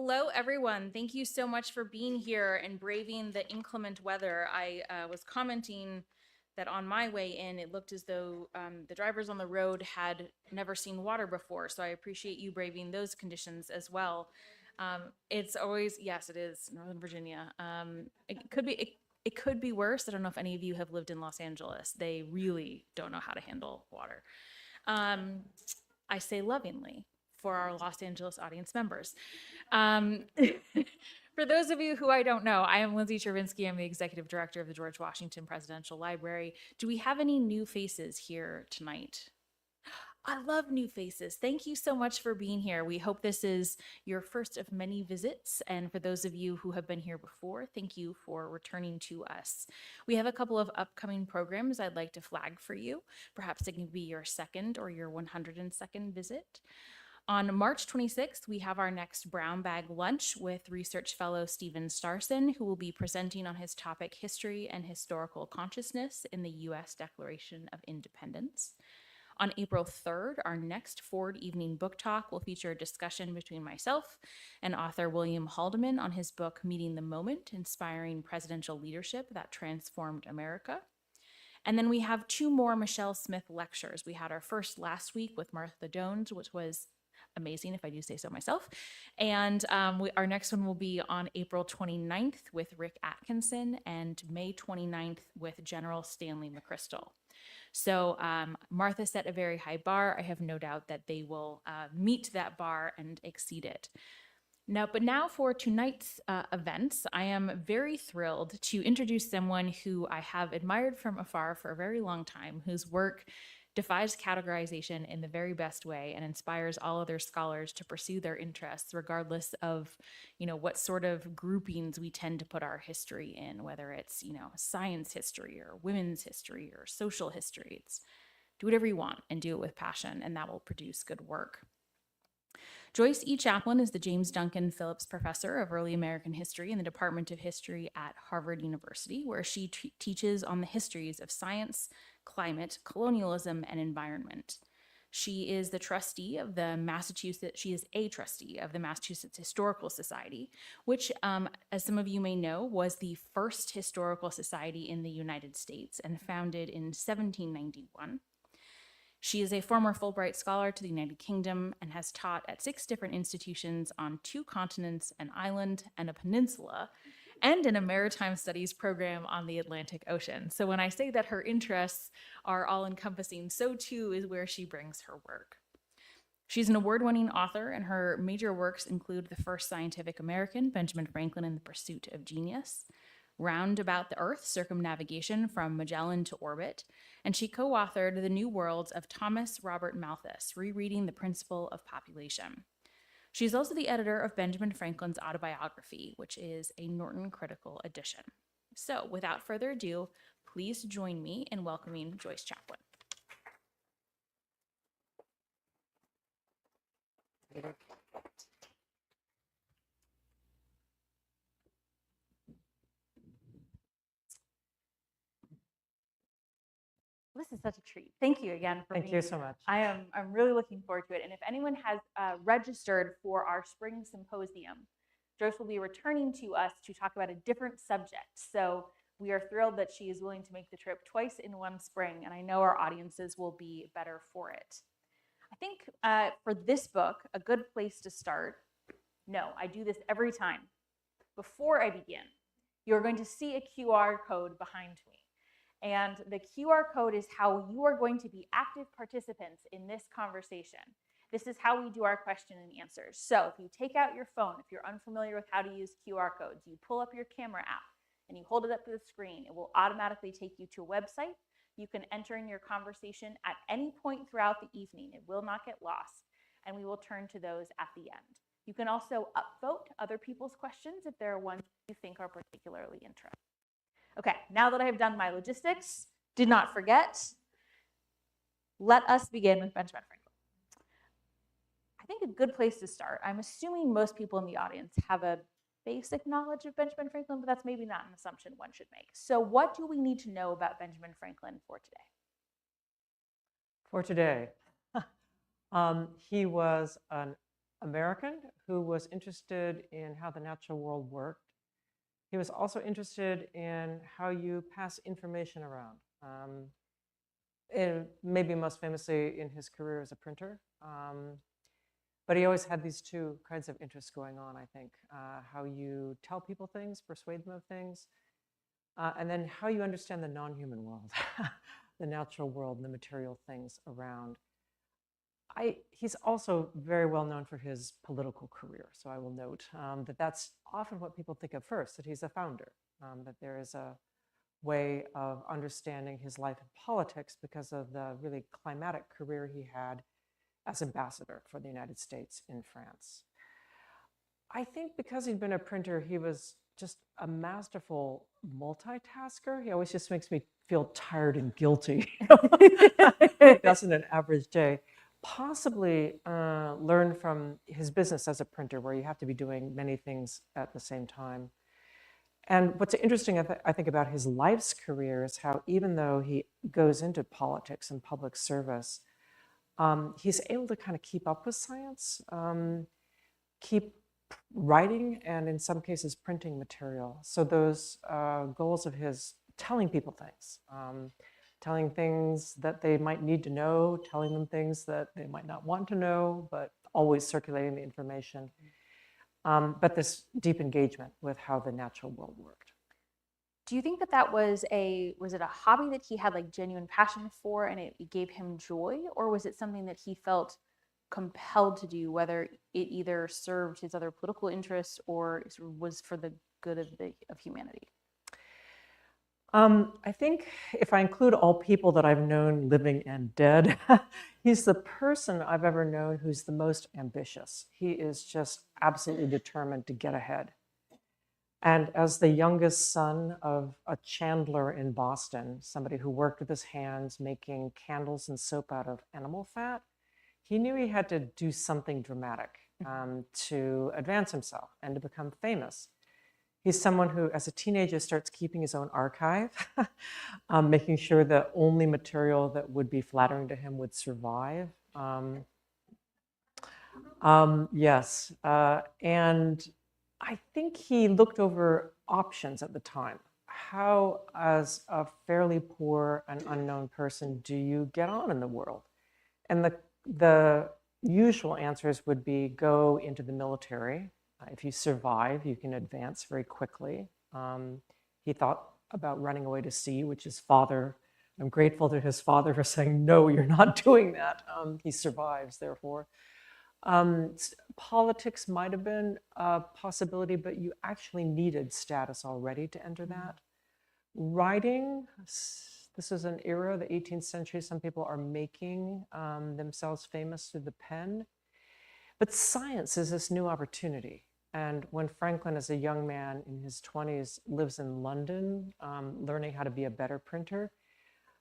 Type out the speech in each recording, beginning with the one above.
Hello, everyone. Thank you so much for being here and braving the inclement weather. I was commenting that on my way in, it looked as though the drivers on the road had never seen water before. So I appreciate you braving those conditions as well. It's always, yes, it is Northern Virginia. It could be worse. I don't know if any of you have lived in Los Angeles. They really don't know how to handle water. I say lovingly for our Los Angeles audience members. For those of you who I don't know, I am Lindsay Chervinsky. I'm the executive director of the George Washington Presidential Library. Do we have any new faces here tonight? I love new faces. Thank you so much for being here. We hope this is your first of many visits. And for those of you who have been here before, thank you for returning to us. We have a couple of upcoming programs I'd like to flag for you. Perhaps it can be your second or your 102nd visit. On March 26th, we have our next Brown Bag Lunch with research fellow Stephen Starson, who will be presenting on his topic, History and Historical Consciousness in the U.S. Declaration of Independence. On April 3rd, our next Ford Evening Book Talk will feature a discussion between myself and author William Haldeman on his book, Meeting the Moment, Inspiring Presidential Leadership That Transformed America. And then we have two more Michelle Smith lectures. We had our first last week with Martha Jones, which was amazing, if I do say so myself. And our next one will be on April 29th with Rick Atkinson and May 29th with General Stanley McChrystal. So Martha set a very high bar. I have no doubt that they will meet that bar and exceed it. Now for tonight's events, I am very thrilled to introduce someone who I have admired from afar for a very long time, whose work defies categorization in the very best way and inspires all other scholars to pursue their interests, regardless of, what sort of groupings we tend to put our history in, whether it's, science history or women's history or social history. It's do whatever you want and do it with passion, and that will produce good work. Joyce E. Chaplin is the James Duncan Phillips Professor of Early American History in the Department of History at Harvard University, where she teaches on the histories of science, climate, colonialism, and environment. She is a trustee of the Massachusetts Historical Society, which, as some of you may know, was the first historical society in the United States and founded in 1791. She is a former Fulbright Scholar to the United Kingdom and has taught at 6 different institutions on 2 continents, an island, and a peninsula, and in a maritime studies program on the Atlantic Ocean. So when I say that her interests are all-encompassing, so too is where she brings her work. She's an award-winning author, and her major works include The First Scientific American, Benjamin Franklin and the Pursuit of Genius, Round About the Earth, Circumnavigation from Magellan to Orbit, and she co-authored The New Worlds of Thomas Robert Malthus, Rereading the Principle of Population. She's also the editor of Benjamin Franklin's autobiography, which is a Norton Critical edition. So without further ado, please join me in welcoming Joyce Chaplin. This is such a treat. Thank you again for being here. Thank you so much. I'm really looking forward to it. And if anyone has registered for our spring symposium, Joyce will be returning to us to talk about a different subject. So we are thrilled that she is willing to make the trip twice in one spring, and I know our audiences will be better for it. I think for this book, a good place to start, I do this every time. Before I begin, you're going to see a QR code behind me. And the QR code is how you are going to be active participants in this conversation. This is how we do our question and answers. So if you take out your phone, if you're unfamiliar with how to use QR codes, you pull up your camera app and you hold it up to the screen. It will automatically take you to a website. You can enter in your conversation at any point throughout the evening. It will not get lost, and we will turn to those at the end. You can also upvote other people's questions if there are ones you think are particularly interesting. Okay, now that I have done my logistics, did not forget, let us begin with Benjamin Franklin. I think a good place to start, I'm assuming most people in the audience have a basic knowledge of Benjamin Franklin, but that's maybe not an assumption one should make. So what do we need to know about Benjamin Franklin for today? For today, he was an American who was interested in how the natural world worked. He was also interested in how you pass information around. And maybe most famously in his career as a printer. But he always had these two kinds of interests going on, I think. How you tell people things, persuade them of things, and then how you understand the non-human world, the natural world and the material things around. He's also very well known for his political career. So I will note that that's often what people think of first, that he's a founder, that there is a way of understanding his life in politics because of the really climatic career he had as ambassador for the United States in France. I think because he'd been a printer, he was just a masterful multitasker. He always just makes me feel tired and guilty. That's an average day. Possibly learned from his business as a printer, where you have to be doing many things at the same time. And what's interesting, I think, about his life's career is how, even though he goes into politics and public service, he's able to kind of keep up with science, keep writing, and in some cases, printing material. So those goals of his, telling people things, telling things that they might need to know, telling them things that they might not want to know, but always circulating the information. But this deep engagement with how the natural world worked. Do you think that was it a hobby that he had like genuine passion for and it gave him joy, or was it something that he felt compelled to do, whether it either served his other political interests or was for the good of humanity? I think if I include all people that I've known, living and dead, he's the person I've ever known who's the most ambitious. He is just absolutely determined to get ahead. And as the youngest son of a chandler in Boston, somebody who worked with his hands making candles and soap out of animal fat, he knew he had to do something dramatic to advance himself and to become famous. He's someone who, as a teenager, starts keeping his own archive, making sure that only material that would be flattering to him would survive. Yes, and I think he looked over options at the time. How, as a fairly poor and unknown person, do you get on in the world? And the usual answers would be go into the military. If you survive, you can advance very quickly. He thought about running away to sea, which his father, I'm grateful to his father for saying, no, you're not doing that. He survives, therefore. Politics might have been a possibility, but you actually needed status already to enter that. Writing, this is an era, the 18th century, some people are making themselves famous through the pen. But science is this new opportunity. And when Franklin, as a young man in his 20s, lives in London, learning how to be a better printer,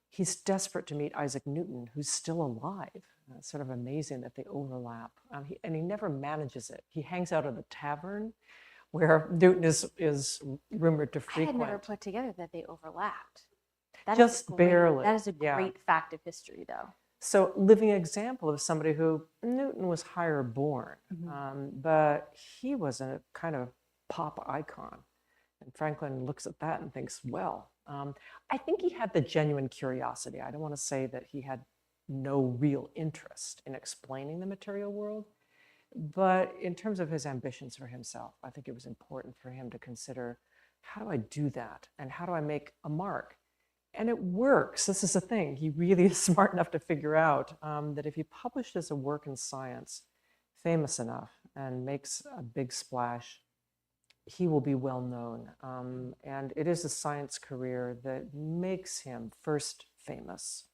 he's desperate to meet Isaac Newton, who's still alive. It's sort of amazing that they overlap. And he never manages it. He hangs out at a tavern where Newton is rumored to frequent. I had never put together that they overlapped. That Just barely. That is a great fact of history, though. So, living example of somebody who, Newton was higher born, but he was a kind of pop icon. And Franklin looks at that and thinks, well, I think he had the genuine curiosity. I don't want to say that he had no real interest in explaining the material world, but in terms of his ambitions for himself, I think it was important for him to consider, how do I do that? And how do I make a mark? And it works. This is the thing. He really is smart enough to figure out that if he publishes a work in science famous enough and makes a big splash, he will be well known. And it is a science career that makes him first famous.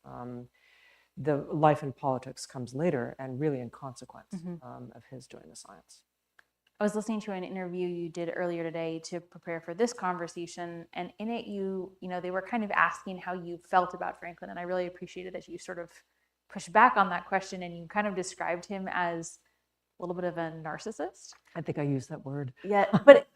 The life in politics comes later and really in consequence of his doing the science. I was listening to an interview you did earlier today to prepare for this conversation, and in it you know, they were kind of asking how you felt about Franklin, and I really appreciated that you sort of pushed back on that question and you kind of described him as a little bit of a narcissist. I think I used that word. Yeah, but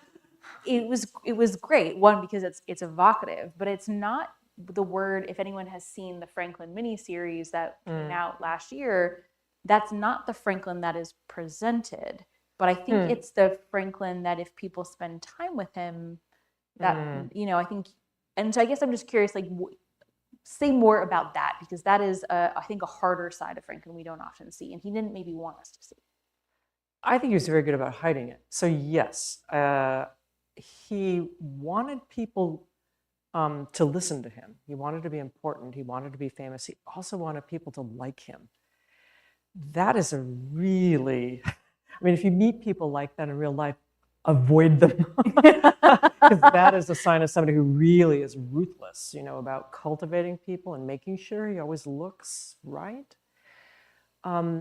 it was great. One, because it's evocative, but it's not the word. If anyone has seen the Franklin miniseries that came out last year, that's not the Franklin that is presented, but I think it's the Franklin that if people spend time with him, that, I think, and so I guess I'm just curious, like, say more about that, because that is, I think, a harder side of Franklin we don't often see, and he didn't maybe want us to see. I think he was very good about hiding it. So yes, he wanted people to listen to him. He wanted to be important. He wanted to be famous. He also wanted people to like him. That is a really, I mean, if you meet people like that in real life, avoid them. Because that is a sign of somebody who really is ruthless, about cultivating people and making sure he always looks right.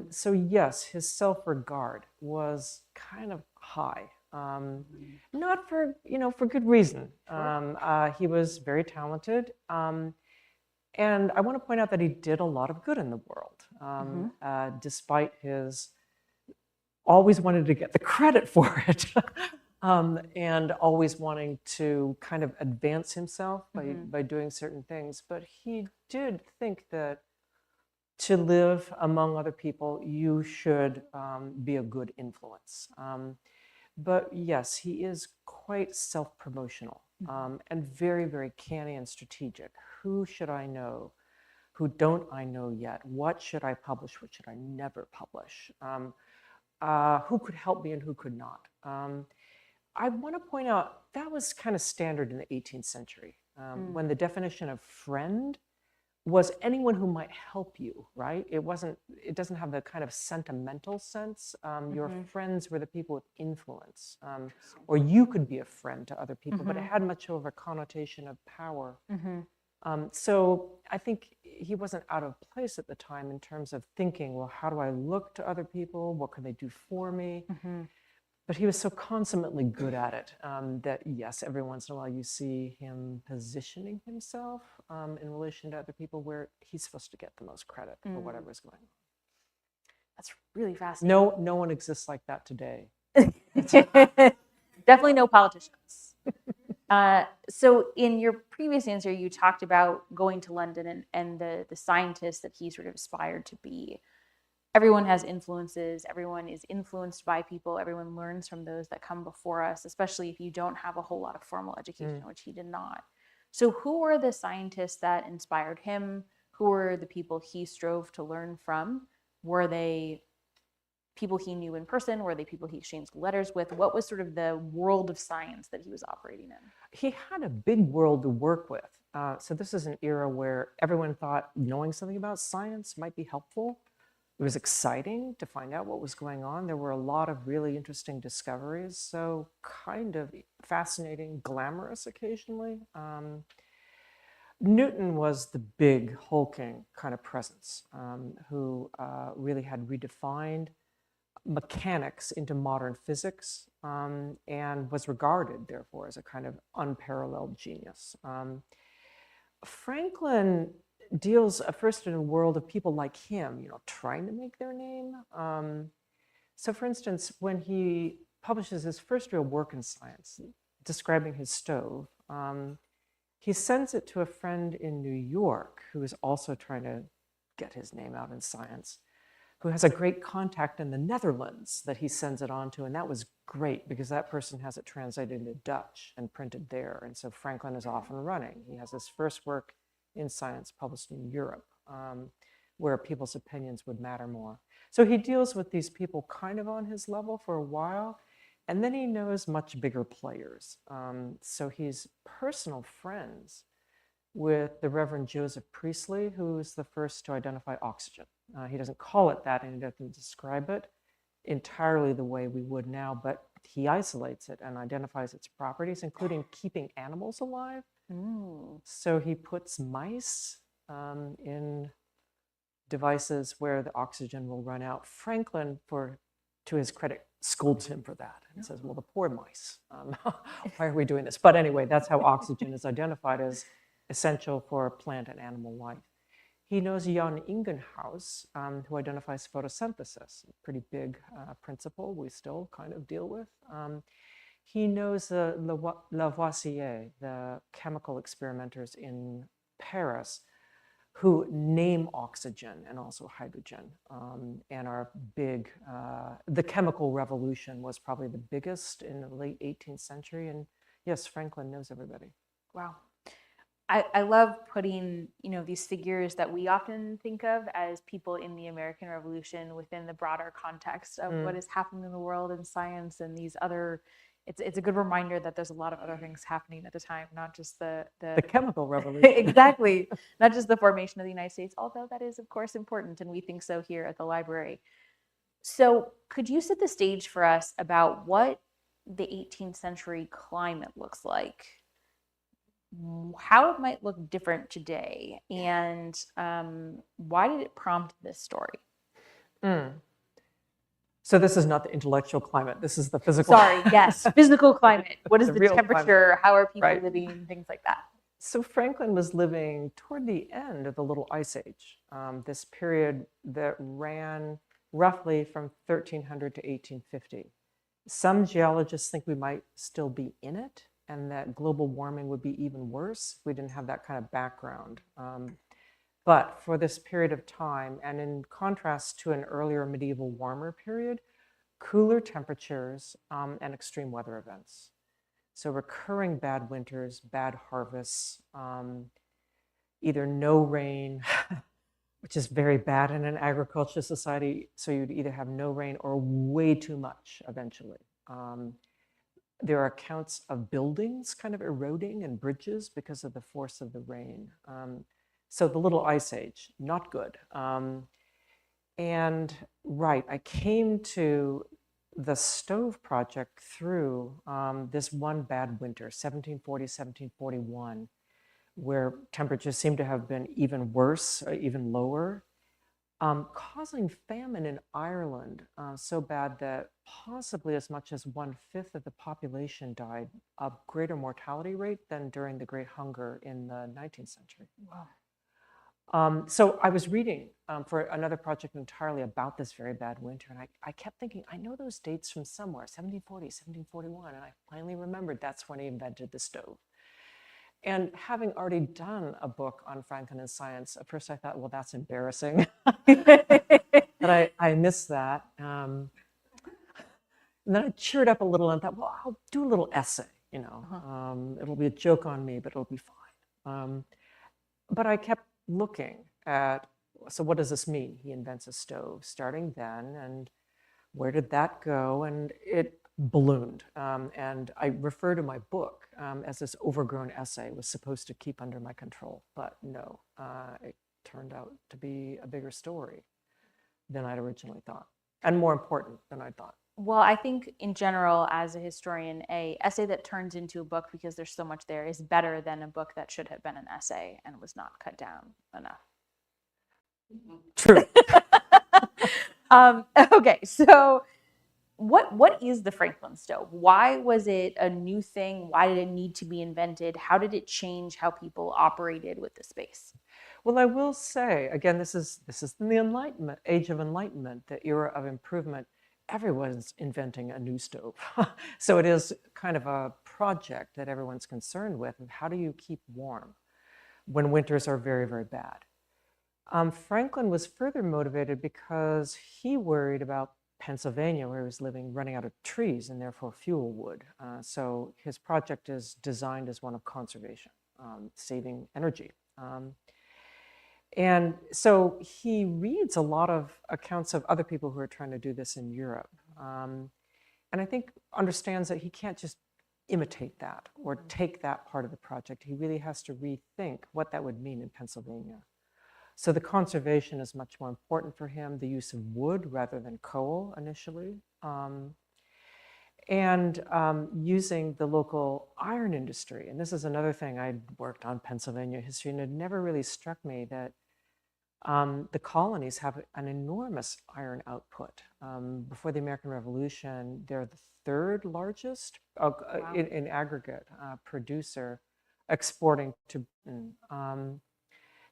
So yes, his self-regard was kind of high. Not for, for good reason. He was very talented. And I want to point out that he did a lot of good in the world, despite his always wanted to get the credit for it, and always wanting to kind of advance himself by doing certain things. But he did think that to live among other people, you should be a good influence. But yes, he is quite self-promotional and very, very canny and strategic. Who should I know? Who don't I know yet? What should I publish? What should I never publish? Who could help me and who could not? I want to point out that was kind of standard in the 18th century when the definition of friend was anyone who might help you, right? It doesn't have the kind of sentimental sense. Your friends were the people with influence, or you could be a friend to other people, but it had much of a connotation of power. So I think he wasn't out of place at the time in terms of thinking, well, how do I look to other people? What can they do for me? But he was so consummately good at it that, yes, every once in a while you see him positioning himself in relation to other people where he's supposed to get the most credit for whatever's going on. That's really fascinating. No one exists like that today. Definitely no politicians. So in your previous answer, you talked about going to London and the scientists that he sort of aspired to be. Everyone has influences. Everyone is influenced by people. Everyone learns from those that come before us, especially if you don't have a whole lot of formal education, which he did not. So who were the scientists that inspired him? Who were the people he strove to learn from? Were they people he knew in person? Were they people he exchanged letters with? What was sort of the world of science that he was operating in? He had a big world to work with. So this is an era where everyone thought knowing something about science might be helpful. It was exciting to find out what was going on. There were a lot of really interesting discoveries, so kind of fascinating, glamorous occasionally. Newton was the big, hulking kind of presence who really had redefined mechanics into modern physics and was regarded, therefore, as a kind of unparalleled genius. Franklin deals first in a world of people like him, trying to make their name. So for instance, when he publishes his first real work in science, describing his stove, he sends it to a friend in New York who is also trying to get his name out in science, who has a great contact in the Netherlands that he sends it on to. And that was great because that person has it translated into Dutch and printed there. And so Franklin is off and running. He has his first work in science published in Europe, where people's opinions would matter more. So he deals with these people kind of on his level for a while, and then he knows much bigger players. So he's personal friends with the Reverend Joseph Priestley, who's the first to identify oxygen. He doesn't call it that, and he doesn't describe it entirely the way we would now, but he isolates it and identifies its properties, including keeping animals alive. So he puts mice in devices where the oxygen will run out. Franklin, to his credit, scolds him for that and says, well, the poor mice, why are we doing this? But anyway, that's how oxygen is identified as essential for plant and animal life. He knows Jan Ingenhousz, who identifies photosynthesis, a pretty big principle we still kind of deal with. He knows Lavoisier, the chemical experimenters in Paris, who name oxygen and also hydrogen, and are big. The chemical revolution was probably the biggest in the late 18th century. And yes, Franklin knows everybody. Wow. I love putting, these figures that we often think of as people in the American Revolution within the broader context of what is happening in the world in science and these other. It's a good reminder that there's a lot of other things happening at the time, not just the chemical revolution. Exactly, not just the formation of the United States, although that is of course important, and we think so here at the library. So, could you set the stage for us about what the 18th century climate looks like? How it might look different today, and why did it prompt this story? So this is not the intellectual climate. This is the physical. Sorry, yes, physical climate. What is the real temperature? climate. How are people Right. living? Things like that. So Franklin was living toward the end of the Little Ice Age, this period that ran roughly from 1300 to 1850. Some geologists think we might still be in it, and that global warming would be even worse if we didn't have that kind of background. But for this period of time, and in contrast to an earlier medieval warmer period, cooler temperatures and extreme weather events. So recurring bad winters, bad harvests, either no rain, which is very bad in an agricultural society. So you'd either have no rain or way too much eventually. There are accounts of buildings kind of eroding and bridges because of the force of the rain. So the Little Ice Age, not good. And right, I came to the stove project through this one bad winter, 1740, 1741, where temperatures seem to have been even worse, even lower, causing famine in Ireland so bad that possibly as much as 1/5 of the population died, a greater mortality rate than during the Great Hunger in the 19th century. Wow. So I was reading for another project entirely about this very bad winter, and I kept thinking, I know those dates from somewhere, 1740, 1741, and I finally remembered that's when he invented the stove. And having already done a book on Franklin and science, at first I thought, well, that's embarrassing. But I missed that. And then I cheered up a little and thought, well, I'll do a little essay, It'll be a joke on me, but it'll be fine. But I kept looking at, so what does this mean? He invents a stove starting then, and where did that go? And it ballooned. And I refer to my book as this overgrown essay. It was supposed to keep under my control, but no, it turned out to be a bigger story than I'd originally thought, and more important than I thought. Well, I think in general, as a historian, a essay that turns into a book because there's so much there is better than a book that should have been an essay and was not cut down enough. True. Okay, so what is the Franklin stove? Why was it a new thing? Why did it need to be invented? How did it change how people operated with the space? Well, I will say, again, this is the Enlightenment, age of Enlightenment, the era of improvement. Everyone's inventing a new stove. So it is kind of a project that everyone's concerned with. How do you keep warm when winters are very, very bad? Franklin was further motivated because he worried about Pennsylvania, where he was living, running out of trees and therefore fuel wood. So his project is designed as one of conservation, saving energy. And so he reads a lot of accounts of other people who are trying to do this in Europe. And I think understands that he can't just imitate that or take that part of the project. He really has to rethink what that would mean in Pennsylvania. So the conservation is much more important for him, the use of wood rather than coal initially. And using the local iron industry. And this is another thing. I'd worked on Pennsylvania history, and it never really struck me that the colonies have an enormous iron output. Before the American Revolution, they're the third largest Wow. in aggregate producer exporting to Britain.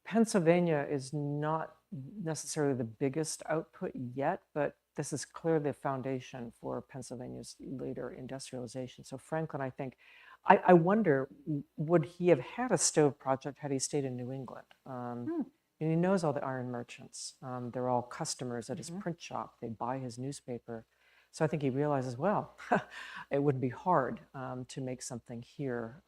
Pennsylvania is not necessarily the biggest output yet, but this is clearly the foundation for Pennsylvania's later industrialization. So Franklin, I think, I wonder, would he have had a stove project had he stayed in New England? And he knows all the iron merchants. They're all customers at his print shop. They buy his newspaper. So I think he realizes, well, it wouldn't be hard to make something here,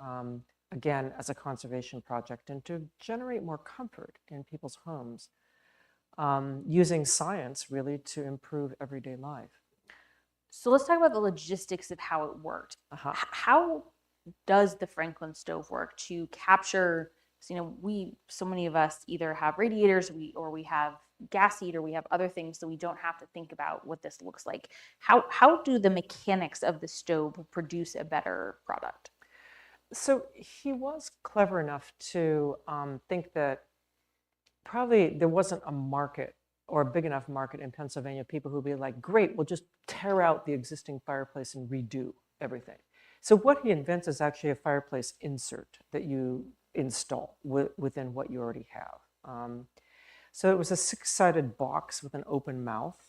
again, as a conservation project and to generate more comfort in people's homes, using science really to improve everyday life. So let's talk about the logistics of how it worked. How does the Franklin stove work to capture? So many of us either have radiators, or we have gas heat, or we have other things, so we don't have to think about what this looks like. How do the mechanics of the stove produce a better product? So he was clever enough to think that probably there wasn't a market or a big enough market in Pennsylvania, people who'd be like, great, we'll just tear out the existing fireplace and redo everything. So what he invents is actually a fireplace insert that you install within what you already have. So it was a 6-sided box with an open mouth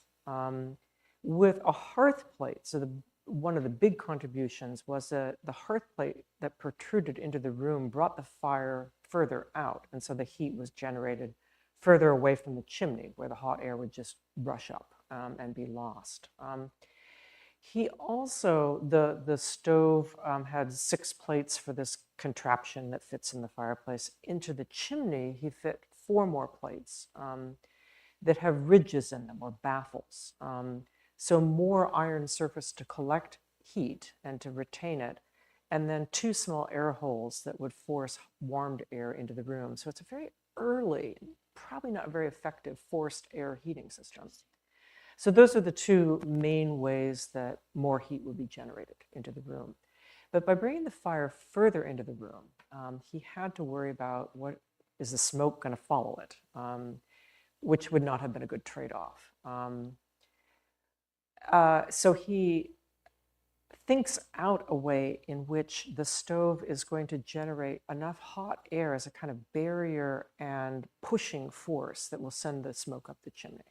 with a hearth plate. So one of the big contributions was that the hearth plate that protruded into the room brought the fire further out. And so the heat was generated further away from the chimney, where the hot air would just rush up and be lost. He also, the stove had 6 plates for this contraption that fits in the fireplace. Into the chimney, he fit 4 more plates that have ridges in them, or baffles. So more iron surface to collect heat and to retain it, and then 2 small air holes that would force warmed air into the room. So it's a very early, probably not very effective forced air heating system. So those are the 2 main ways that more heat would be generated into the room. But by bringing the fire further into the room, he had to worry about what is the smoke going to follow it, which would not have been a good trade-off. So he thinks out a way in which the stove is going to generate enough hot air as a kind of barrier and pushing force that will send the smoke up the chimney.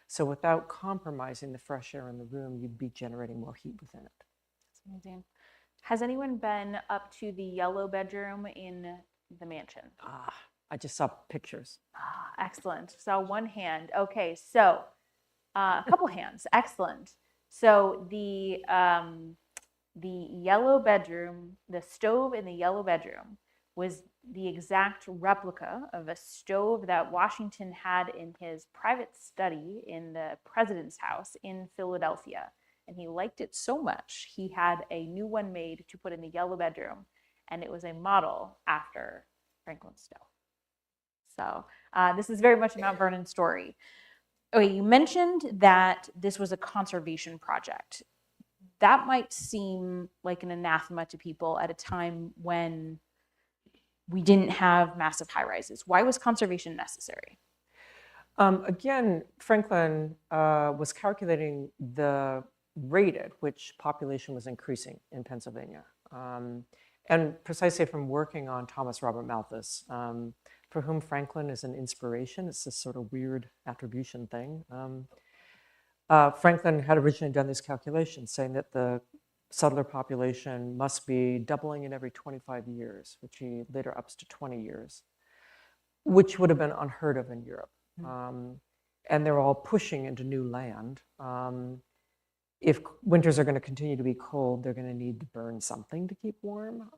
So without compromising the fresh air in the room, you'd be generating more heat within it. That's amazing. Has anyone been up to the yellow bedroom in the mansion? I just saw pictures. Excellent. Saw one hand. Okay, so a couple hands. Excellent. So the yellow bedroom, the stove in the yellow bedroom, was the exact replica of a stove that Washington had in his private study in the president's house in Philadelphia. And he liked it so much, he had a new one made to put in the yellow bedroom, and it was a model after Franklin's stove. So this is very much a Mount Vernon story. Okay, you mentioned that this was a conservation project. That might seem like an anathema to people at a time when we didn't have massive high rises. Why was conservation necessary? Again, Franklin was calculating the rate at which population was increasing in Pennsylvania. And precisely from working on Thomas Robert Malthus, for whom Franklin is an inspiration. It's this sort of weird attribution thing. Franklin had originally done these calculations saying that the settler population must be doubling in every 25 years, which he later ups to 20 years, which would have been unheard of in Europe. And they're all pushing into new land. If winters are going to continue to be cold, they're going to need to burn something to keep warm.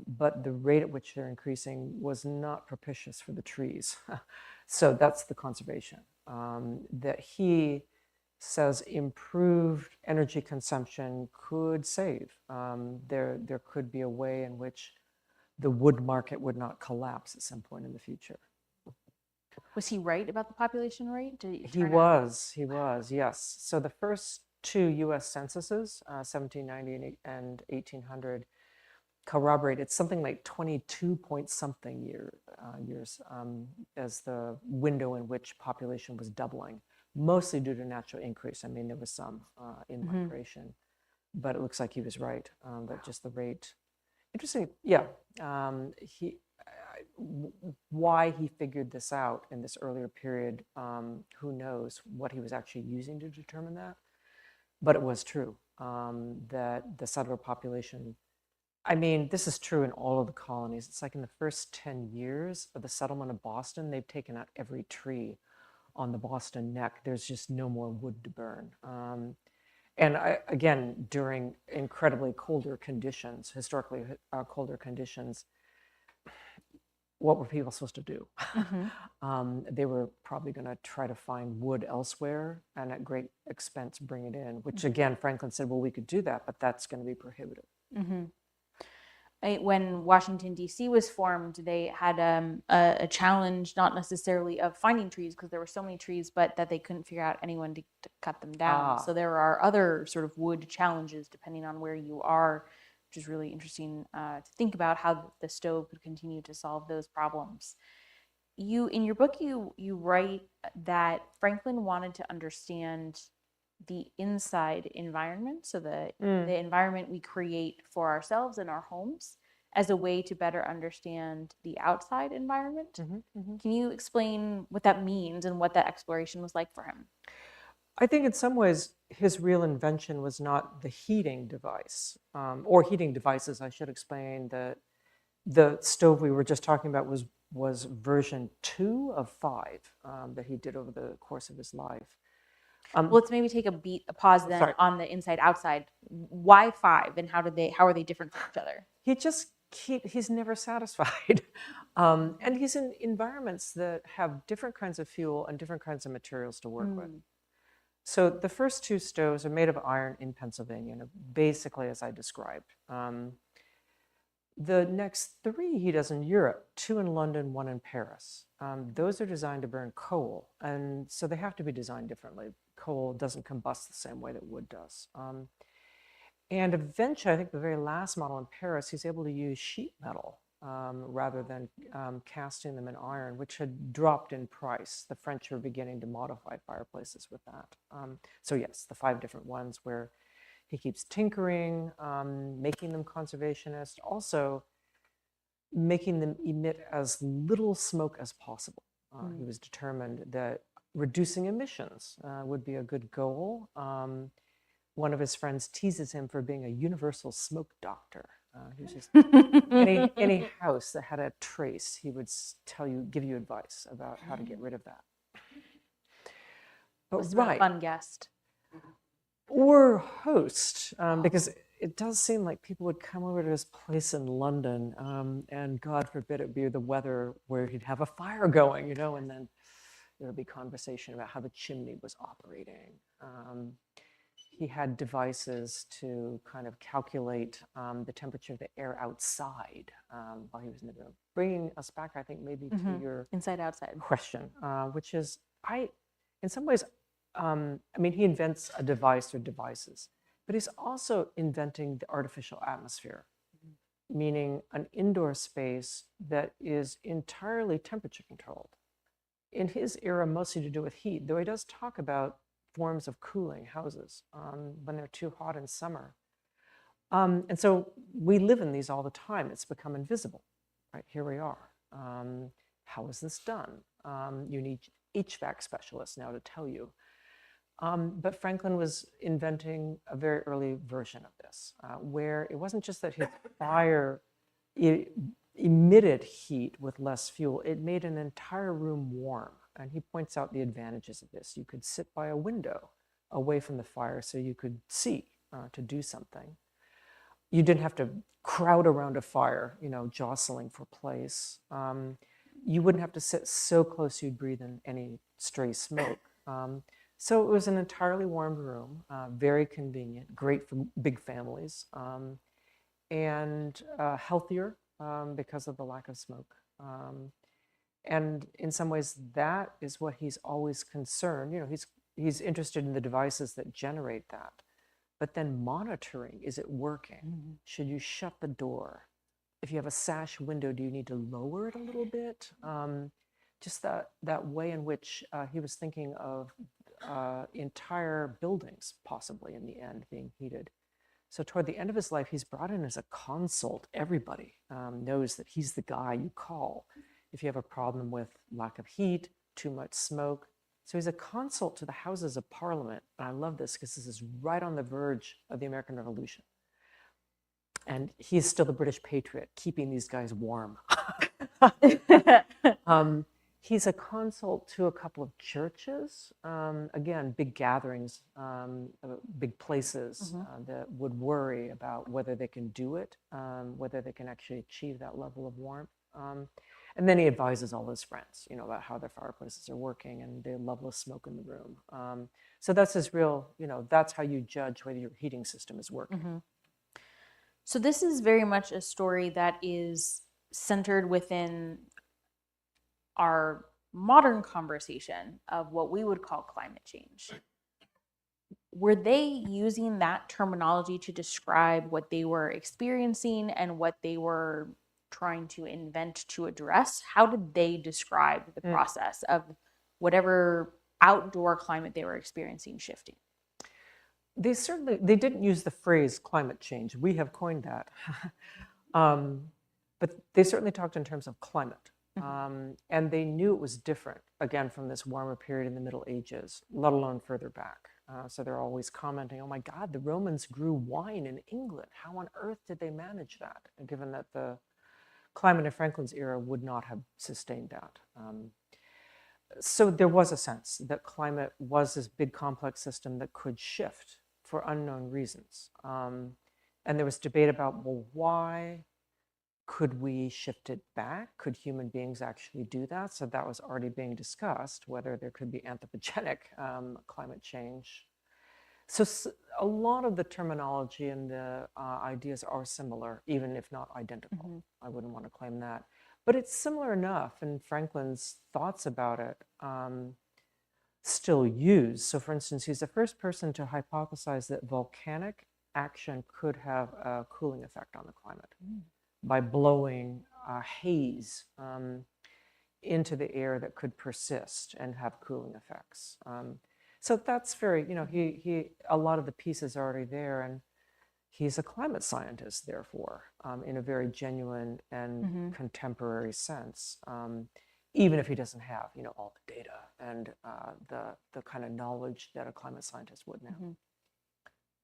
But the rate at which they're increasing was not propitious for the trees. So that's the conservation that he says improved energy consumption could save. There could be a way in which the wood market would not collapse at some point in the future. Was he right about the population rate? He was, yes. So the first 2 U.S. censuses, 1790 and 1800, corroborated something like 22 point something years as the window in which population was doubling, mostly due to natural increase. I mean, there was some in migration, but it looks like he was right, that just the rate. Interesting, yeah. Why he figured this out in this earlier period, who knows what he was actually using to determine that. But it was true that the settler population I mean, this is true in all of the colonies. It's like in the first 10 years of the settlement of Boston, they've taken out every tree on the Boston Neck. There's just no more wood to burn. And again, during incredibly colder conditions, historically colder conditions, what were people supposed to do? They were probably going to try to find wood elsewhere and at great expense bring it in, which again, Franklin said, well, we could do that, but that's going to be prohibitive. When Washington, D.C. was formed, they had a challenge, not necessarily of finding trees, because there were so many trees, but that they couldn't figure out anyone to cut them down. So there are other sort of wood challenges depending on where you are, which is really interesting to think about how the stove could continue to solve those problems. In your book, you write that Franklin wanted to understand the inside environment, so the environment we create for ourselves in our homes, as a way to better understand the outside environment. Can you explain what that means and what that exploration was like for him? I think in some ways his real invention was not the heating device, or heating devices. I should explain that the stove we were just talking about was version 2 of 5 that he did over the course of his life. Let's maybe take a pause then on the inside outside. Why 5, and how are they different from each other? He's never satisfied. And he's in environments that have different kinds of fuel and different kinds of materials to work with. So the first 2 stoves are made of iron in Pennsylvania, basically as I described. The next 3 he does in Europe, 2 in London, 1 in Paris. Those are designed to burn coal, and so they have to be designed differently. Coal doesn't combust the same way that wood does. And eventually, I think the very last model in Paris, he's able to use sheet metal rather than casting them in iron, which had dropped in price. The French were beginning to modify fireplaces with that. So yes, the 5 different ones where he keeps tinkering, making them conservationist, also making them emit as little smoke as possible. He was determined that reducing emissions would be a good goal. One of his friends teases him for being a universal smoke doctor. He was just any house that had a trace, he would give you advice about how to get rid of that. But was a fun guest. Or host, because it does seem like people would come over to his place in London, and God forbid it be the weather where he'd have a fire going, and then there would be conversation about how the chimney was operating. He had devices to kind of calculate the temperature of the air outside while he was in the room. Bringing us back, I think, maybe to your inside-outside question, which is, in some ways, he invents a device or devices, but he's also inventing the artificial atmosphere, meaning an indoor space that is entirely temperature controlled. In his era, mostly to do with heat, though he does talk about forms of cooling houses when they're too hot in summer. And so we live in these all the time. It's become invisible, right? Here we are. How is this done? You need HVAC specialists now to tell you. But Franklin was inventing a very early version of this, where it wasn't just that his fire emitted heat with less fuel, it made an entire room warm. And he points out the advantages of this. You could sit by a window away from the fire so you could see to do something. You didn't have to crowd around a fire, jostling for place. You wouldn't have to sit so close you'd breathe in any stray smoke. So it was an entirely warmed room, very convenient, great for big families, and healthier because of the lack of smoke. And in some ways, that is what he's always concerned. He's interested in the devices that generate that. But then monitoring, is it working? Should you shut the door? If you have a sash window, do you need to lower it a little bit? Just that way in which he was thinking of entire buildings, possibly in the end, being heated. So toward the end of his life, he's brought in as a consult. Everybody knows that he's the guy you call if you have a problem with lack of heat, too much smoke. So he's a consult to the Houses of Parliament. And I love this because this is right on the verge of the American Revolution. And he's still the British patriot, keeping these guys warm. He's a consul to a couple of churches, again, big gatherings, big places that would worry about whether they can do it, whether they can actually achieve that level of warmth. And then he advises all his friends, about how their fireplaces are working and the level of smoke in the room. So that's his real, that's how you judge whether your heating system is working. So this is very much a story that is centered within our modern conversation of what we would call climate change. Were they using that terminology to describe what they were experiencing and what they were trying to invent to address? How did they describe the process of whatever outdoor climate they were experiencing shifting? They didn't use the phrase climate change. We have coined that. But they certainly talked in terms of climate. And they knew it was different, again, from this warmer period in the Middle Ages, let alone further back. So they're always commenting, oh my God, the Romans grew wine in England. How on earth did they manage that? Given that the climate in Franklin's era would not have sustained that. So there was a sense that climate was this big complex system that could shift for unknown reasons. And there was debate about, well, why? Could we shift it back? Could human beings actually do that? So that was already being discussed, whether there could be anthropogenic climate change. So a lot of the terminology and the ideas are similar, even if not identical. I wouldn't want to claim that. But it's similar enough, and Franklin's thoughts about it still used. So for instance, he's the first person to hypothesize that volcanic action could have a cooling effect on the climate by blowing haze into the air that could persist and have cooling effects. So that's very, a lot of the pieces are already there, and he's a climate scientist, therefore, in a very genuine and contemporary sense, even if he doesn't have, all the data and the kind of knowledge that a climate scientist would now.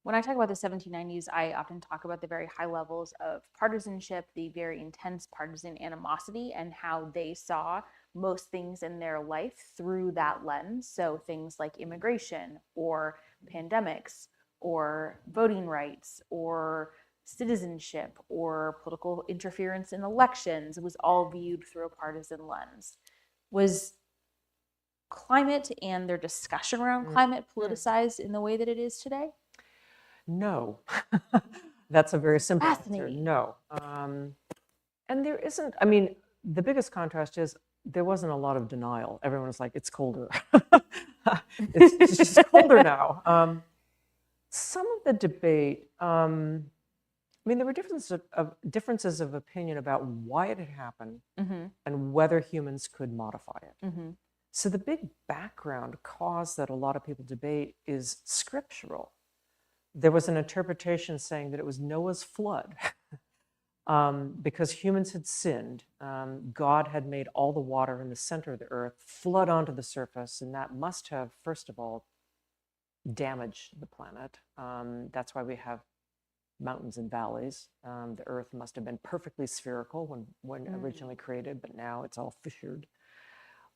When I talk about the 1790s, I often talk about the very high levels of partisanship, the very intense partisan animosity, and how they saw most things in their life through that lens. So things like immigration or pandemics or voting rights or citizenship or political interference in elections, it was all viewed through a partisan lens. Was climate and their discussion around climate politicized in the way that it is today? No. That's a very simple answer. No. And there isn't, the biggest contrast is there wasn't a lot of denial. Everyone was like, it's colder. It's just colder now. Some of the debate, there were differences of opinion about why it had happened and whether humans could modify it. So the big background cause that a lot of people debate is scriptural. There was an interpretation saying that it was Noah's flood. Because humans had sinned, God had made all the water in the center of the earth flood onto the surface, and that must have, first of all, damaged the planet. That's why we have mountains and valleys. The earth must have been perfectly spherical when originally created, but now it's all fissured.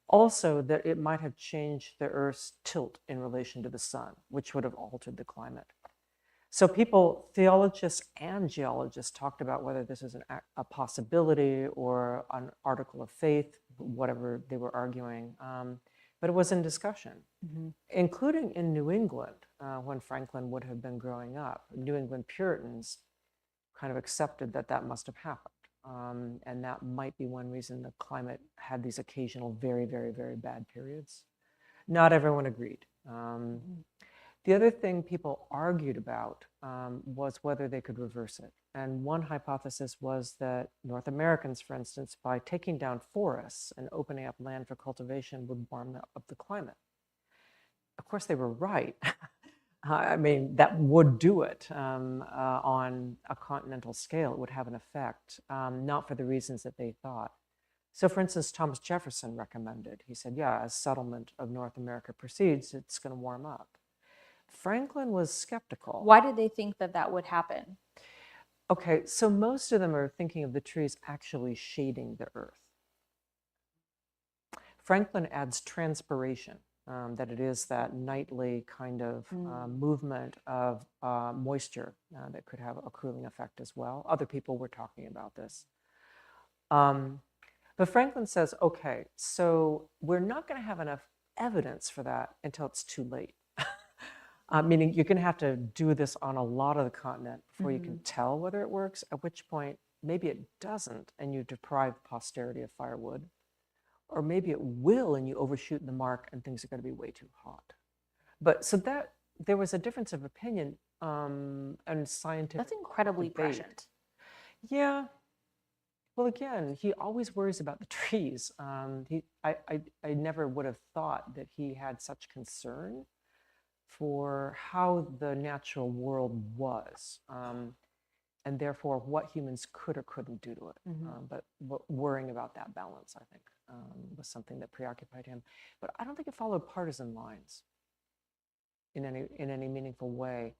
Also, that it might have changed the earth's tilt in relation to the sun, which would have altered the climate. So theologians and geologists talked about whether this is a possibility or an article of faith, whatever they were arguing. But it was in discussion, including in New England, when Franklin would have been growing up. New England Puritans kind of accepted that must have happened. And that might be one reason the climate had these occasional very, very, very bad periods. Not everyone agreed. The other thing people argued about was whether they could reverse it. And one hypothesis was that North Americans, for instance, by taking down forests and opening up land for cultivation would warm up the climate. Of course, they were right. That would do it on a continental scale. It would have an effect, not for the reasons that they thought. So, for instance, Thomas Jefferson recommended, he said, as settlement of North America proceeds, it's going to warm up. Franklin was skeptical. Why did they think that would happen? Okay, so most of them are thinking of the trees actually shading the earth. Franklin adds transpiration, that it is that nightly kind of movement of moisture that could have a cooling effect as well. Other people were talking about this. But Franklin says, okay, so we're not going to have enough evidence for that until it's too late. Meaning you're going to have to do this on a lot of the continent before you can tell whether it works, at which point maybe it doesn't and you deprive posterity of firewood. Or maybe it will and you overshoot the mark and things are going to be way too hot. But so that there was a difference of opinion and scientific. That's incredibly debate. prescient. Yeah. Well, again, he always worries about the trees. I never would have thought that he had such concern for how the natural world was, and therefore what humans could or couldn't do to it. But worrying about that balance, I think, was something that preoccupied him. But I don't think it followed partisan lines in any meaningful way.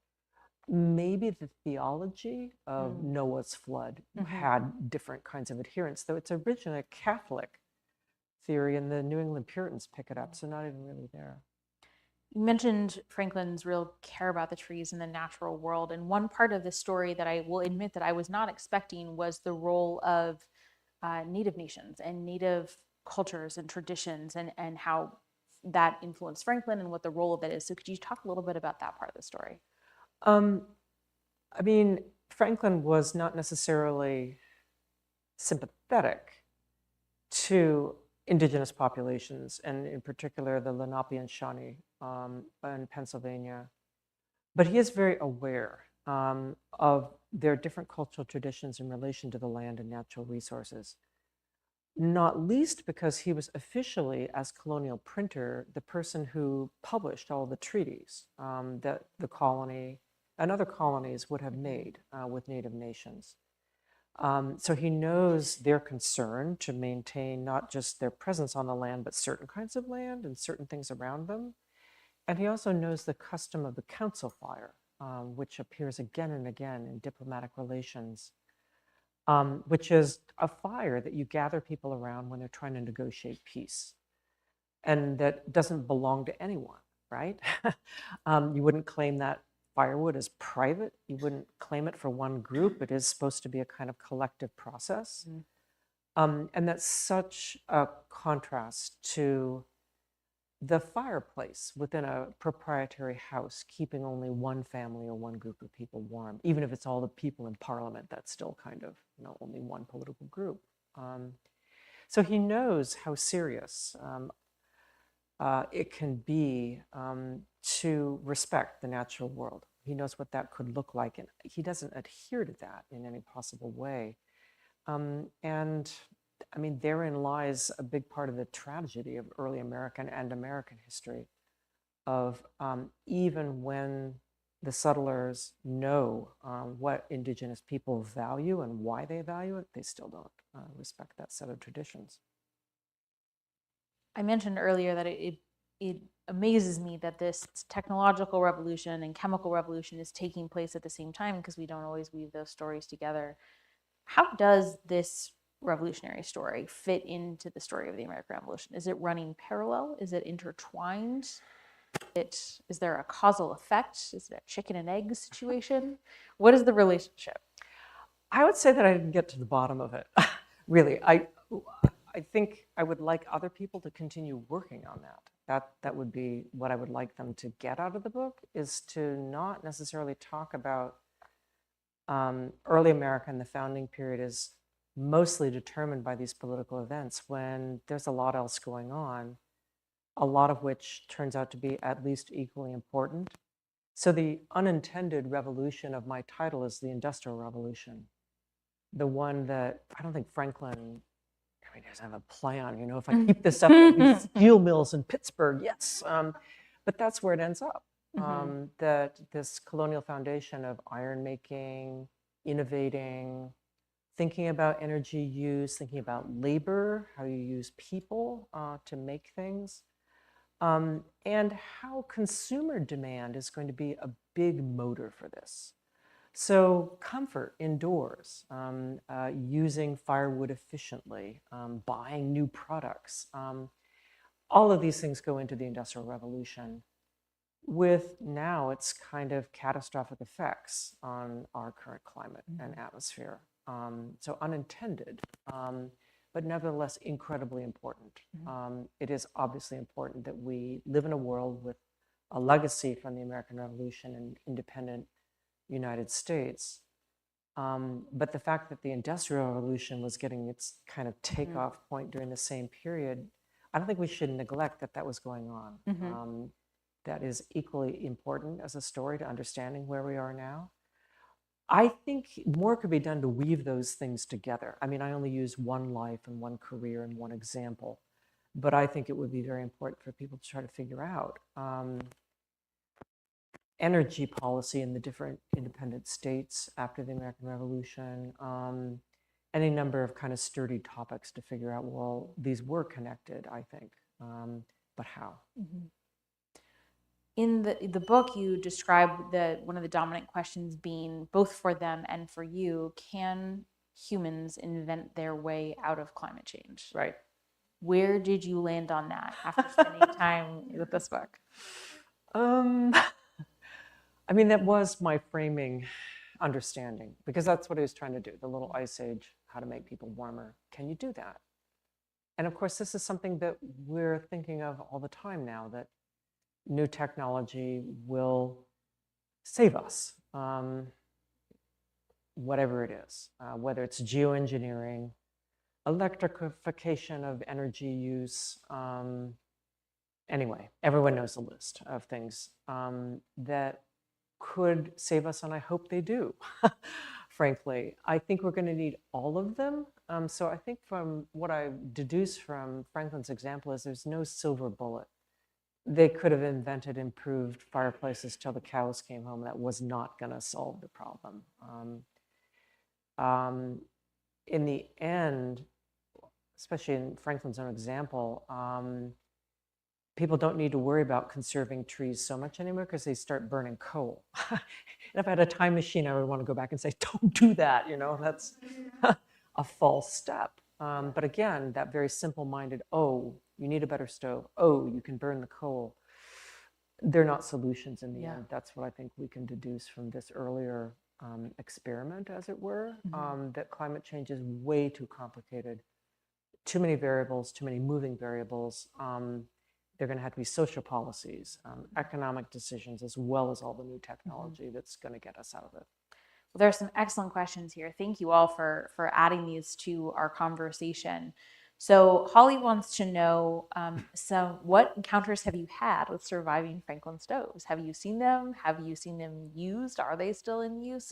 Maybe the theology of Noah's flood had different kinds of adherents, though it's originally a Catholic theory, and the New England Puritans pick it up, so not even really there. You mentioned Franklin's real care about the trees and the natural world. And one part of the story that I will admit that I was not expecting was the role of Native nations and Native cultures and traditions and how that influenced Franklin and what the role of it is. So could you talk a little bit about that part of the story? I mean, Franklin was not necessarily sympathetic to indigenous populations, and in particular the Lenape and Shawnee in Pennsylvania. But he is very aware of their different cultural traditions in relation to the land and natural resources, not least because he was officially, as colonial printer, the person who published all the treaties that the colony and other colonies would have made with Native nations. So he knows their concern to maintain not just their presence on the land, but certain kinds of land and certain things around them. And he also knows the custom of the council fire, which appears again and again in diplomatic relations, which is a fire that you gather people around when they're trying to negotiate peace. And that doesn't belong to anyone, right? You wouldn't claim that firewood is private. You wouldn't claim it for one group. It is supposed to be a kind of collective process. And that's such a contrast to the fireplace within a proprietary house, keeping only one family or one group of people warm. Even if it's all the people in parliament, that's still kind of, only one political group. So he knows how serious it can be to respect the natural world. He knows what that could look like, and he doesn't adhere to that in any possible way. And I mean, therein lies a big part of the tragedy of early American and American history of even when the settlers know what indigenous people value and why they value it, they still don't respect that set of traditions. I mentioned earlier that it amazes me that this technological revolution and chemical revolution is taking place at the same time because we don't always weave those stories together. How does this revolutionary story fit into the story of the American Revolution? Is it running parallel? Is it intertwined? Is there a causal effect? Is it a chicken and egg situation? What is the relationship? I would say that I didn't get to the bottom of it. Really, I think I would like other people to continue working on that. That would be what I would like them to get out of the book, is to not necessarily talk about early America and the founding period is mostly determined by these political events when there's a lot else going on, a lot of which turns out to be at least equally important. So the unintended revolution of my title is the Industrial Revolution, the one that I don't think Franklin, he doesn't have a plan, if I keep this up, there'll be steel mills in Pittsburgh, yes. But that's where it ends up. That this colonial foundation of iron making, innovating, thinking about energy use, thinking about labor, how you use people to make things, and how consumer demand is going to be a big motor for this. So comfort indoors, using firewood efficiently, buying new products, all of these things go into the Industrial Revolution with now its kind of catastrophic effects on our current climate and atmosphere. So unintended, but nevertheless incredibly important. It is obviously important that we live in a world with a legacy from the American Revolution and independent United States. But the fact that the Industrial Revolution was getting its kind of takeoff point during the same period, I don't think we should neglect that that was going on. That is equally important as a story to understanding where we are now. I think more could be done to weave those things together. I mean, I only use one life and one career and one example, but I think it would be very important for people to try to figure out energy policy in the different independent states after the American Revolution, any number of kind of sturdy topics to figure out, well, these were connected, I think, but how? In the book, you describe one of the dominant questions being, both for them and for you, can humans invent their way out of climate change? Right. Where did you land on that after spending time with this book? I mean, that was my framing understanding, because that's what he was trying to do, the little ice age, how to make people warmer. Can you do that? And of course, this is something that we're thinking of all the time now, that new technology will save us, whatever it is, whether it's geoengineering, electrification of energy use. Anyway, everyone knows the list of things that could save us, and I hope they do, frankly. I think we're going to need all of them. So I think from what I deduce from Franklin's example is there's no silver bullet. They could have invented improved fireplaces till the cows came home. That was not going to solve the problem. In the end, especially in Franklin's own example, people don't need to worry about conserving trees so much anymore because they start burning coal. And if I had a time machine, I would want to go back and say, don't do that, that's a false step. But again, that very simple-minded, oh, you need a better stove. Oh, you can burn the coal. They're not solutions in the end. That's what I think we can deduce from this earlier experiment, as it were, that climate change is way too complicated. Too many variables, too many moving variables. They're going to have to be social policies, economic decisions, as well as all the new technology that's going to get us out of it. Well, there are some excellent questions here. Thank you all for adding these to our conversation. So Holly wants to know, what encounters have you had with surviving Franklin stoves? Have you seen them? Have you seen them used? Are they still in use?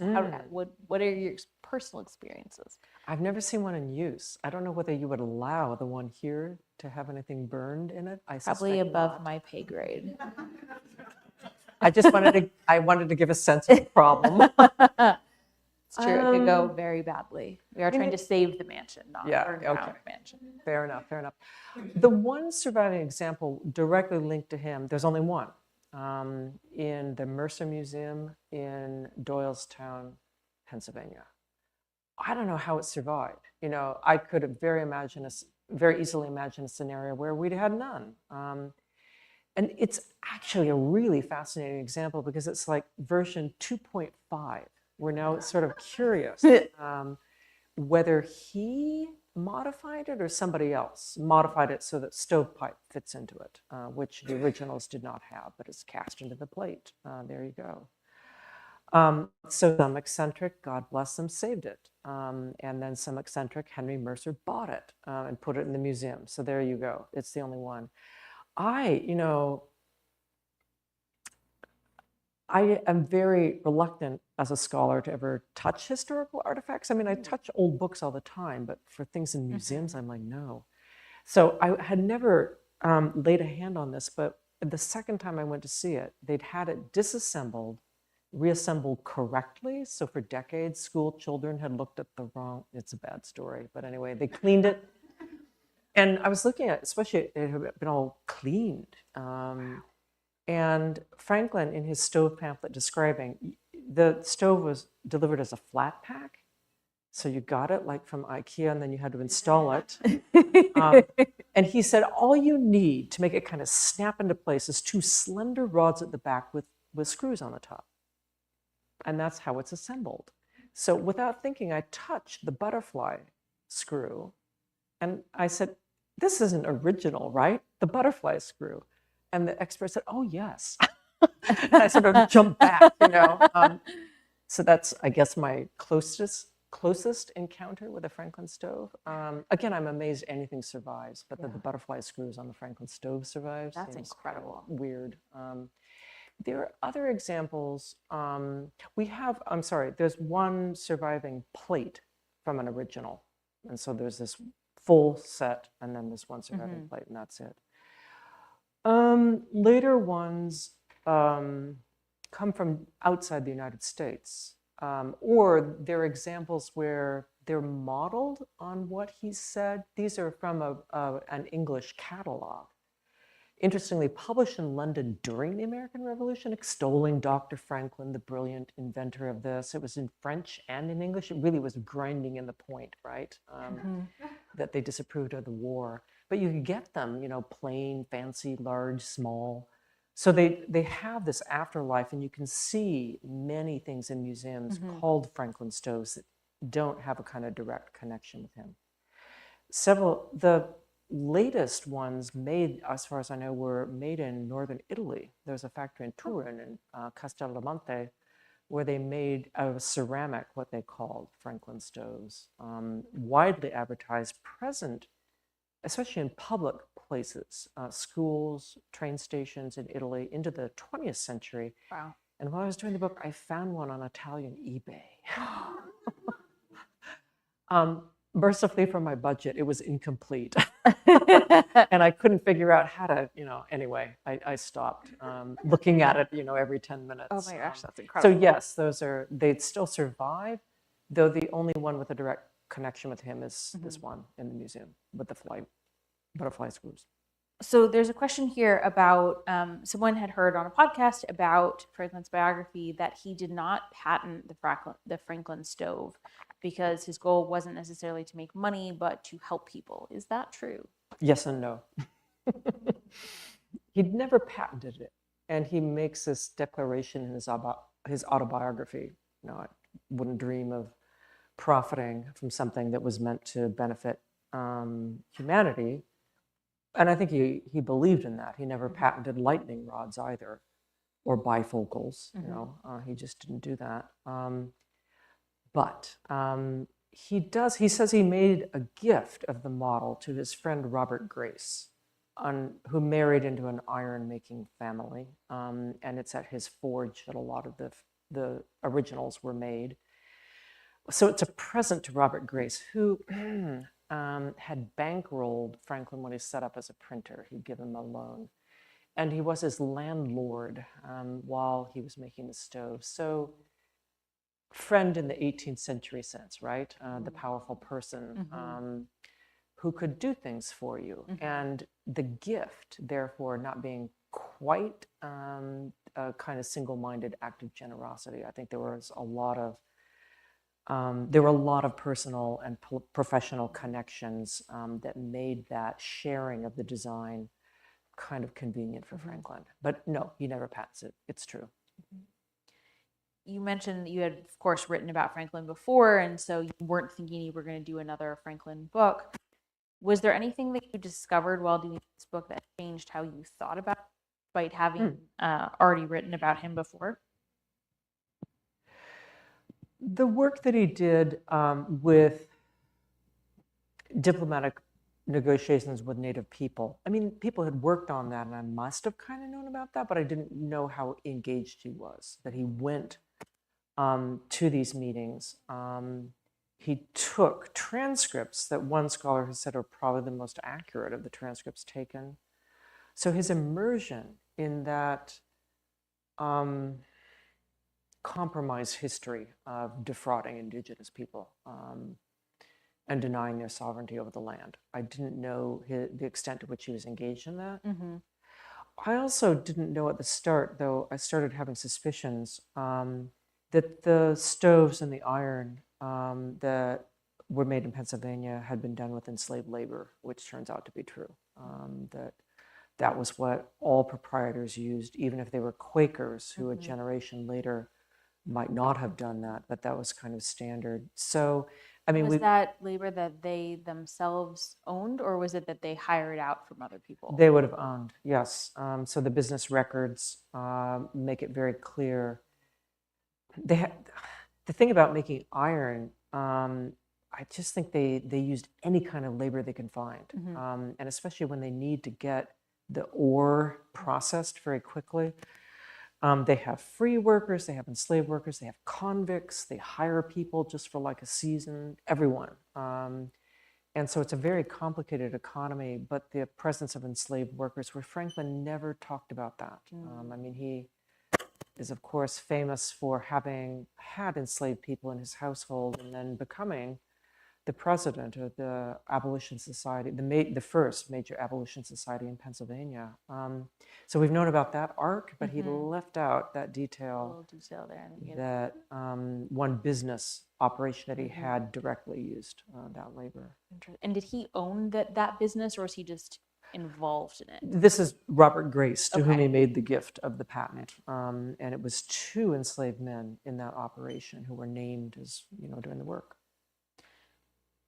What are your personal experiences? I've never seen one in use. I don't know whether you would allow the one here to have anything burned in it. Probably above my pay grade. I wanted to give a sense of the problem. It's true. It could go very badly. We are trying to save the mansion, not burn down the mansion. Fair enough. The one surviving example directly linked to him, there's only one, in the Mercer Museum in Doylestown, Pennsylvania. I don't know how it survived. I could have very easily imagine a scenario where we'd had none. And it's actually a really fascinating example because it's like version 2.5. We're now sort of curious whether he modified it or somebody else modified it so that stovepipe fits into it, which the originals did not have, but it's cast into the plate. There you go. So some eccentric, God bless them, saved it. And then some eccentric, Henry Mercer, bought it and put it in the museum. So there you go. It's the only one. I am very reluctant as a scholar to ever touch historical artifacts. I mean, I touch old books all the time, but for things in museums, I'm like, no. So I had never laid a hand on this, but the second time I went to see it, they'd had it disassembled, reassembled correctly. So for decades, school children had looked at the wrong, it's a bad story, but anyway, they cleaned it. And I was looking at, especially it had been all cleaned. And Franklin, in his stove pamphlet describing, the stove was delivered as a flat pack. So you got it like from IKEA, and then you had to install it. And he said, all you need to make it kind of snap into place is 2 slender rods at the back with screws on the top. And that's how it's assembled. So without thinking, I touched the butterfly screw, and I said, this isn't original, right? The butterfly screw. And the expert said, oh, yes. And I sort of jumped back, So that's, I guess, my closest encounter with a Franklin stove. Again, I'm amazed anything survives, but that the butterfly screws on the Franklin stove survives. That's incredible. Weird. There are other examples. There's one surviving plate from an original. And so there's this full set, and then this one surviving plate, and that's it. Later ones come from outside the United States, or they're examples where they're modeled on what he said. These are from an English catalog, interestingly published in London during the American Revolution, extolling Dr. Franklin, the brilliant inventor of this. It was in French and in English. It really was grinding in the point, right? That they disapproved of the war. But you could get them, plain, fancy, large, small. So they have this afterlife, and you can see many things in museums called Franklin stoves that don't have a kind of direct connection with him. The latest ones made, as far as I know, were made in northern Italy. There's a factory in Turin, in Castellamonte, where they made out of ceramic what they called Franklin stoves, widely advertised, present, especially in public places, schools, train stations in Italy into the 20th century. Wow. And while I was doing the book, I found one on Italian eBay. Mercifully for my budget, it was incomplete. And I couldn't figure out how to, anyway, I stopped looking at it, every 10 minutes. Oh my gosh, that's incredible. So yes, they'd still survive, though the only one with a direct connection with him is this one in the museum with the butterfly screws. So there's a question here about someone had heard on a podcast about Franklin's biography that he did not patent the Franklin stove because his goal wasn't necessarily to make money, but to help people. Is that true? Yes and no. He'd never patented it. And he makes this declaration in his autobiography. I wouldn't dream of profiting from something that was meant to benefit humanity. And I think he believed in that. He never patented lightning rods either, or bifocals. He just didn't do that. But he says he made a gift of the model to his friend Robert Grace, who married into an iron-making family. And it's at his forge that a lot of the originals were made. So it's a present to Robert Grace, who had bankrolled Franklin when he set up as a printer. He'd give him a loan. And he was his landlord while he was making the stove. So friend in the 18th century sense, right? The powerful person who could do things for you. And the gift, therefore, not being quite a kind of single-minded act of generosity. I think there was a lot of personal and professional connections that made that sharing of the design kind of convenient for Franklin. But no, he never patents it. It's true. You mentioned that you had, of course, written about Franklin before, and so you weren't thinking you were going to do another Franklin book. Was there anything that you discovered while doing this book that changed how you thought about it, despite having already written about him before? The work that he did with diplomatic negotiations with Native people, people had worked on that, and I must have kind of known about that, but I didn't know how engaged he was, that he went to these meetings. He took transcripts that one scholar has said are probably the most accurate of the transcripts taken. So his immersion in that compromise history of defrauding Indigenous people and denying their sovereignty over the land. I didn't know the extent to which he was engaged in that. I also didn't know at the start, though I started having suspicions, that the stoves and the iron that were made in Pennsylvania had been done with enslaved labor, which turns out to be true. That was what all proprietors used, even if they were Quakers who a generation later might not have done that, but that was kind of standard. So, I mean, Was that labor that they themselves owned, or was it that they hired out from other people? they would have owned, yes. So the business records make it very clear. The thing about making iron, I just think they used any kind of labor they can find, and especially when they need to get the ore processed very quickly. They have free workers, they have enslaved workers, they have convicts, they hire people just for like a season, everyone. And so it's a very complicated economy, but the presence of enslaved workers, where Franklin never talked about that. I mean, he is, of course, famous for having had enslaved people in his household and then becoming the president of the Abolition Society, the first major abolition society in Pennsylvania. So we've known about that arc, but he left out that detail, there. that one business operation that he had directly used that labor. And did he own that business, or was he just involved in it? This is Robert Grace, to whom he made the gift of the patent. And it was 2 enslaved men in that operation who were named as, doing the work.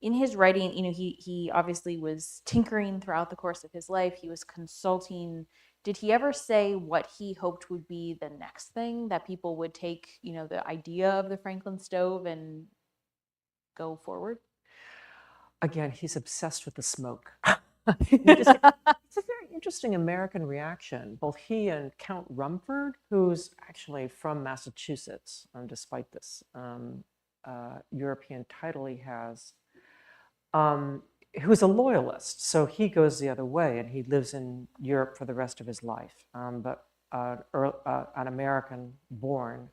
In his writing, he obviously was tinkering throughout the course of his life. He was consulting. Did he ever say what he hoped would be the next thing, that people would take, the idea of the Franklin stove and go forward? Again, he's obsessed with the smoke. It's a very interesting American reaction. Both he and Count Rumford, who's actually from Massachusetts, despite this European title he has, who's a loyalist. So he goes the other way, and he lives in Europe for the rest of his life. But an American born,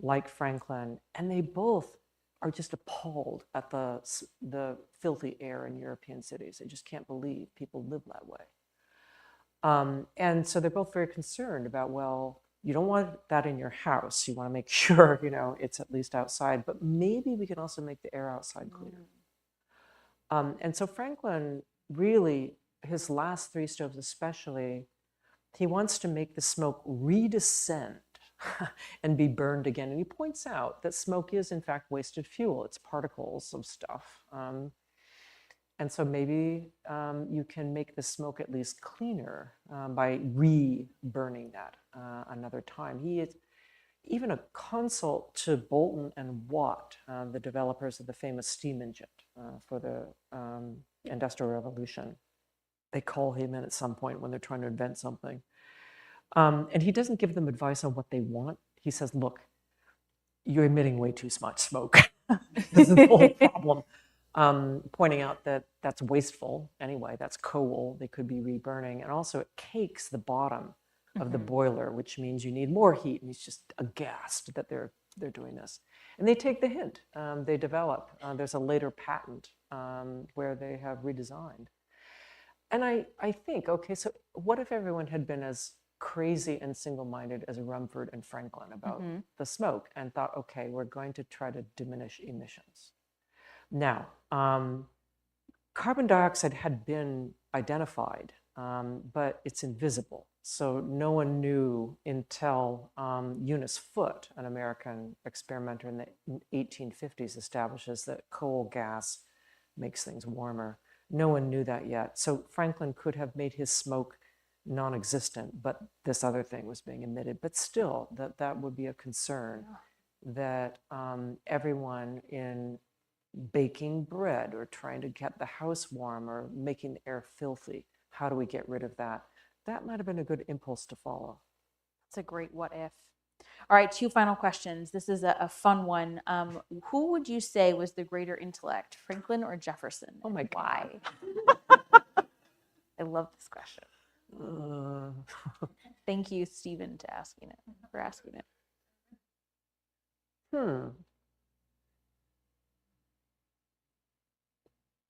like Franklin, and they both are just appalled at the filthy air in European cities. They just can't believe people live that way. And so they're both very concerned about, well, you don't want that in your house. You want to make sure, it's at least outside, but maybe we can also make the air outside cleaner. And so Franklin really, his last 3 stoves especially, he wants to make the smoke redescend and be burned again. And he points out that smoke is, in fact, wasted fuel. It's particles of stuff. And so maybe you can make the smoke at least cleaner by re-burning that another time. He is even a consult to Boulton and Watt, the developers of the famous steam engine for the Industrial Revolution. They call him in at some point when they're trying to invent something. And he doesn't give them advice on what they want. He says, look, you're emitting way too much smoke. This is the whole problem. Pointing out that that's wasteful anyway, that's coal, they could be reburning. And also it cakes the bottom of the boiler, which means you need more heat. And he's just aghast that they're doing this. And they take the hint. They develop. There's a later patent where they have redesigned. And I think, okay, so what if everyone had been as crazy and single-minded as Rumford and Franklin about the smoke and thought, okay, we're going to try to diminish emissions. Now, carbon dioxide had been identified, but it's invisible. So no one knew until Eunice Foote, an American experimenter in the 1850s, establishes that coal gas makes things warmer. No one knew that yet. So Franklin could have made his smoke non-existent, but this other thing was being emitted. But still, that would be a concern, that everyone in baking bread or trying to get the house warm or making the air filthy, how do we get rid of that? That might have been a good impulse to follow. That's a great what if. All right, 2 final questions. This is a fun one. Who would you say was the greater intellect, Franklin or Jefferson? Oh my God. Why? I love this question. Thank you, Stephen, for asking it.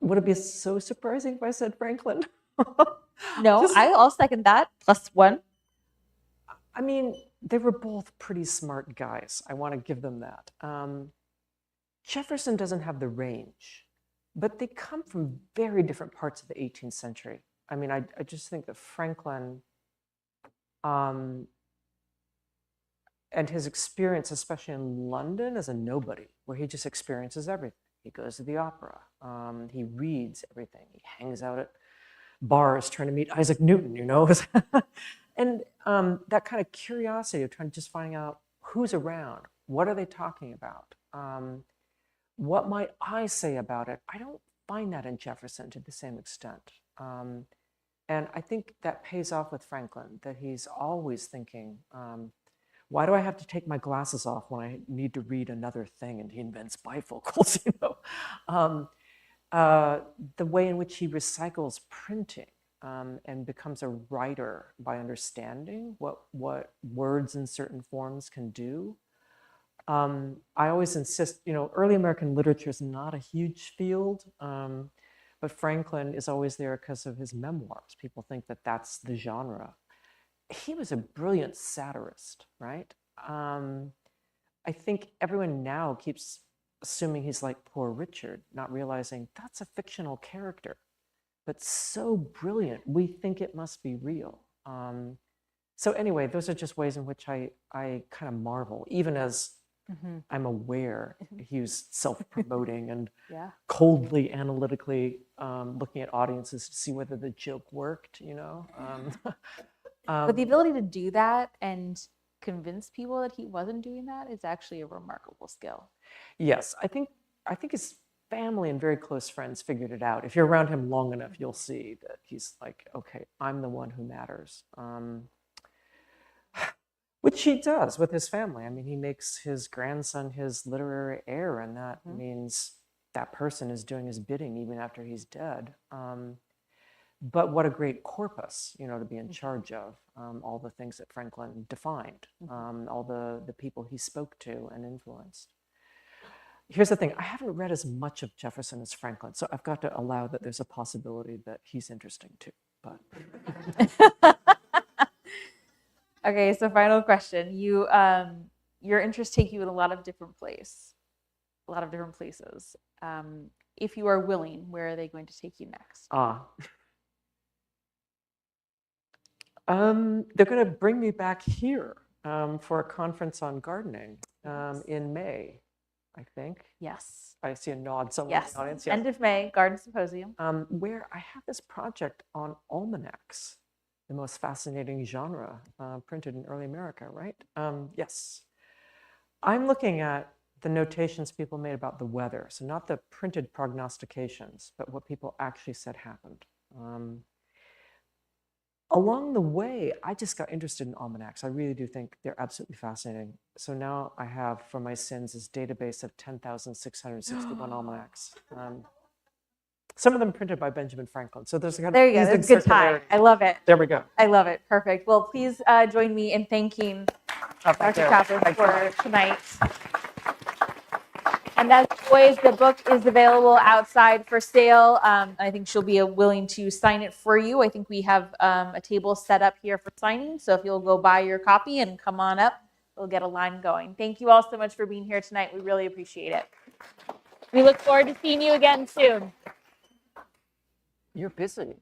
Would it be so surprising if I said Franklin? No, I'll second that. +1. I mean, they were both pretty smart guys. I want to give them that. Jefferson doesn't have the range, but they come from very different parts of the 18th century. I mean, I just think that Franklin and his experience, especially in London, as a nobody, where he just experiences everything. He goes to the opera, he reads everything, he hangs out at bars trying to meet Isaac Newton, you know? And that kind of curiosity of trying to just finding out who's around, what are they talking about? What might I say about it? I don't find that in Jefferson to the same extent. And I think that pays off with Franklin, that he's always thinking, why do I have to take my glasses off when I need to read another thing? And he invents bifocals, you know. The way in which he recycles printing and becomes a writer by understanding what words in certain forms can do. I always insist, you know, early American literature is not a huge field, but Franklin is always there because of his memoirs. People think that that's the genre. He was a brilliant satirist, right? I think everyone now keeps assuming he's like Poor Richard, not realizing that's a fictional character, but so brilliant, we think it must be real. So anyway, those are just ways in which I kind of marvel, even as I'm aware he was self-promoting and coldly, analytically looking at audiences to see whether the joke worked, you know? But the ability to do that and convince people that he wasn't doing that is actually a remarkable skill. Yes, I think his family and very close friends figured it out. If you're around him long enough, you'll see that he's like, okay, I'm the one who matters. Which he does with his family. I mean, he makes his grandson his literary heir, and that means that person is doing his bidding even after he's dead. But what a great corpus, you know, to be in charge of, all the things that Franklin defined, all the people he spoke to and influenced. Here's the thing, I haven't read as much of Jefferson as Franklin, so I've got to allow that there's a possibility that he's interesting too, but. Okay, so final question. Your interests take you in a lot of different places. If you are willing, where are they going to take you next? They're going to bring me back here for a conference on gardening in May, I think. Yes. I see a nod somewhere in the audience. Yes, end of May, Garden Symposium. Where I have this project on almanacs, the most fascinating genre printed in early America, right? Yes. I'm looking at the notations people made about the weather. So not the printed prognostications, but what people actually said happened. Along the way, I just got interested in almanacs. I really do think they're absolutely fascinating. So now I have, for my sins, this database of 10,661 almanacs. Some of them printed by Benjamin Franklin. So there's kind of there you go. That's good time. I love it. There we go. I love it. Perfect. Well, please join me in thanking Dr. Chaplin for tonight. And as always, the book is available outside for sale. I think she'll be willing to sign it for you. I think we have a table set up here for signing. So if you'll go buy your copy and come on up, we'll get a line going. Thank you all so much for being here tonight. We really appreciate it. We look forward to seeing you again soon. You're busy.